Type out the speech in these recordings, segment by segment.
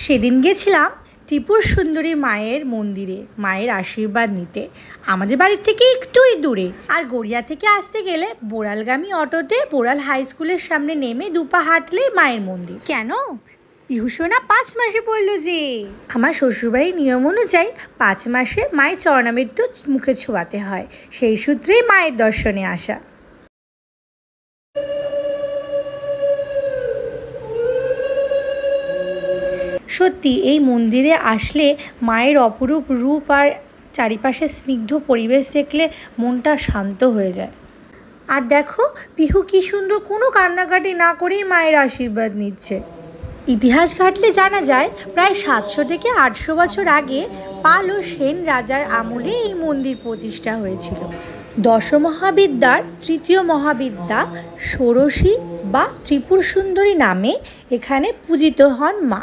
সেদিন গেছিলাম ত্রিপুর সুন্দরী মায়ের মন্দিরে মায়ের আশীর্বাদ নিতে। আমাদের বাড়ির থেকে একটুই দূরে, আর গড়িয়া থেকে আসতে গেলে বোড়ালগামী অটোতে বোড়াল হাই স্কুলের সামনে নেমে দুপা হাঁটলে মায়ের মন্দির। কেন পিহুসোনা 5 মাসে পড়লো যে। আমার শ্বশুরবাড়ির নিয়ম অনুযায়ী 5 মাসে মায়ের চরণামৃত্যু মুখে ছোঁয়াতে হয়, সেই সূত্রেই মায়ের দর্শনে আসা। সত্যি এই মন্দিরে আসলে মায়ের অপরূপ রূপ আর চারিপাশে স্নিগ্ধ পরিবেশ দেখলে মনটা শান্ত হয়ে যায়। আর দেখো পিহু কি সুন্দর কোনো কান্নাকাটি না করেই মায়ের আশীর্বাদ নিচ্ছে। ইতিহাস ঘাটলে জানা যায় প্রায় 700 থেকে 800 বছর আগে পাল ও সেন রাজার আমলে এই মন্দির প্রতিষ্ঠা হয়েছিল। দশমহাবিদ্যার তৃতীয় মহাবিদ্যা ষোড়শী বা ত্রিপুর সুন্দরী নামে এখানে পূজিত হন মা।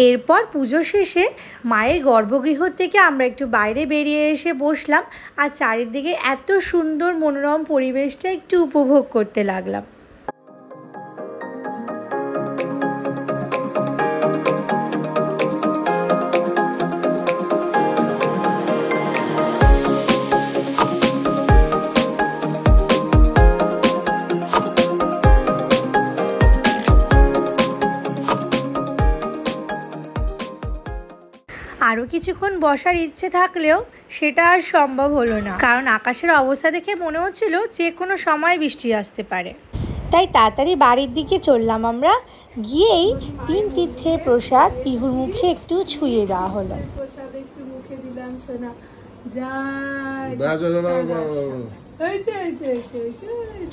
এরপর পুজো শেষে মায়ের গর্ভগৃহ থেকে আমরা একটু বাইরে বেরিয়ে এসে বসলাম আর চারিদিকে এত সুন্দর মনোরম পরিবেশটা একটু উপভোগ করতে লাগলাম। আরও কিছুক্ষণ বসার ইচ্ছে থাকলেও সেটা আর সম্ভব হলো না, কারণ আকাশের অবস্থা দেখে মনে হচ্ছিল যে কোনো সময় বৃষ্টি আসতে পারে। তাই তাড়াতাড়ি বাড়ির দিকে চললাম আমরা। গিয়েই 3 তীর্থের প্রসাদ পিহুর মুখে একটু ছুঁয়ে দেওয়া হলো।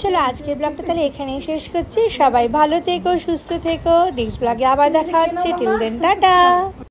চলো আজকের ব্লগটা তাহলে এখানেই শেষ করছি। সবাই ভালো থেকো, সুস্থ থেকো। নেক্সট ব্লগে আবার দেখা হচ্ছে। Till then tata.